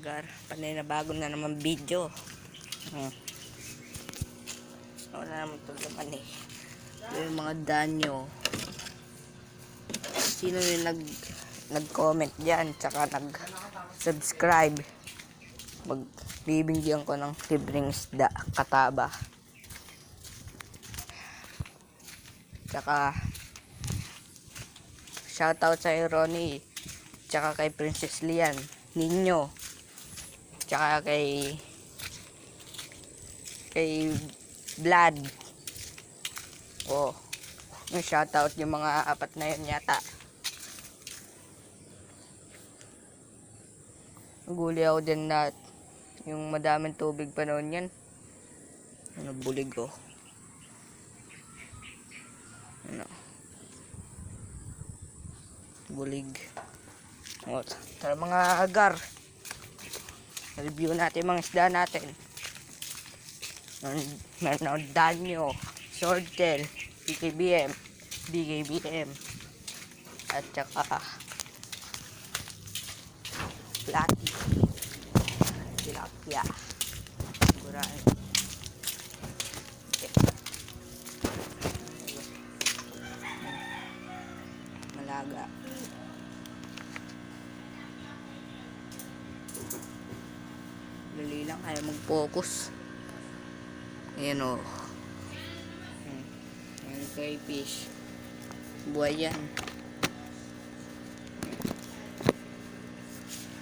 gar, panay na bago na naman video. Wala naman ito naman eh. Yung mga danyo. Sino yung nag-comment dyan, tsaka nag-subscribe. Magbibigyan ko ng libreng isda, kataba. Tsaka shoutout sa Ronnie, tsaka kay Princess Lian, Ninyo, tsaka kay Vlad. Oh, yung shoutout yung mga apat na yun yata. Naguli ako din na yung madaming tubig pa noon yan. Ano, bulig oh. Ano, bulig. O, tara mga agar, review natin mga isda natin. Meron danyo, swordtail, BKBM, at saka platy, tilapia, gurami. Malaga. Dali lang, ayaw mag-focus. Ayan o. Ayan, crayfish. Buhay yan.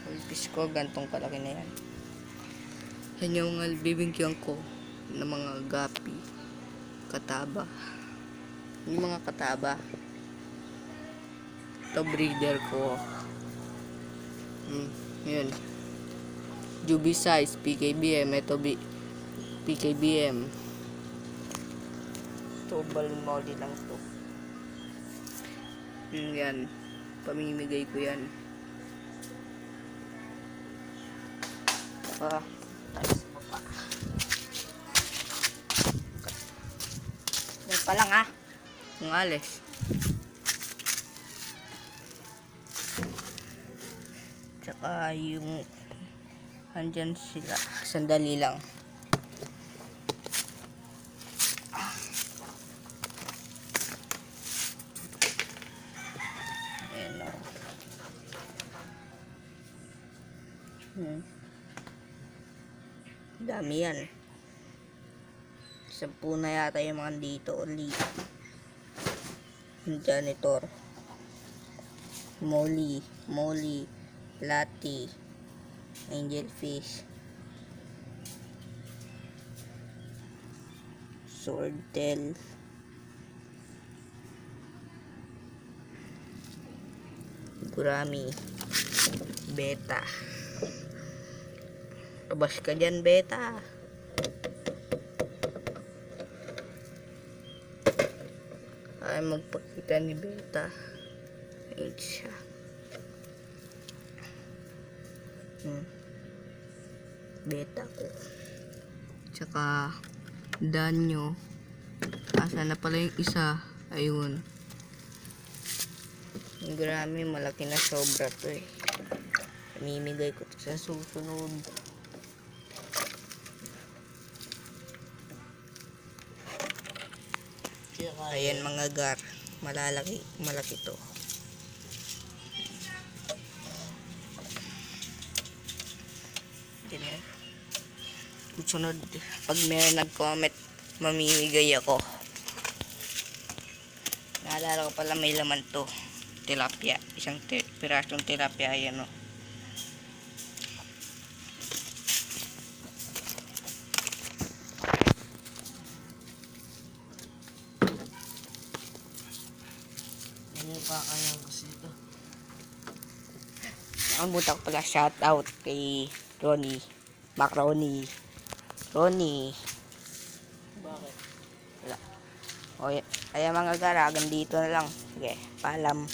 Crayfish ko, gantong kalaki na yan. Yan yung bibingkyan ko ng mga gapi. Kataba. Yung mga kataba. Ito breeder ko. Yun. Juby size, PKBM. Ito PKBM. Ito, balon molly lang to. Yan. Pamimigay ko yan. Tayo sa baba. Yan pa lang ah. Ang alis. Tsaka yung andyan sila. Sandali lang. Ayan o. Dami yan. 10 na yata yung mga dito ulit. Yung janitor. Molly, platy, angelfish, swordtail, gurami, beta. Labas ka dyan, beta. Ay magpakita ni beta. Ayun siya. Beta ko. Tsaka danyo. Asa na pala yung isa. Ayun. Grabe, malaki na sobra to eh. Mamimigay ko to sa susunod. Ayan mga gar. Malaki to. Sunod, pag may nag-comment, mamimigay ako. Naalala ko pala may laman to. Tilapia. Isang pirasong tilapia. Ayan o. Ano pa kaya gusto ito? Nakalimutan ko pala shoutout kay Ronnie. Macaroni. Ronnie. Bakit? Wala. O, kaya mga gara, hanggang dito na lang. Sige, paalam.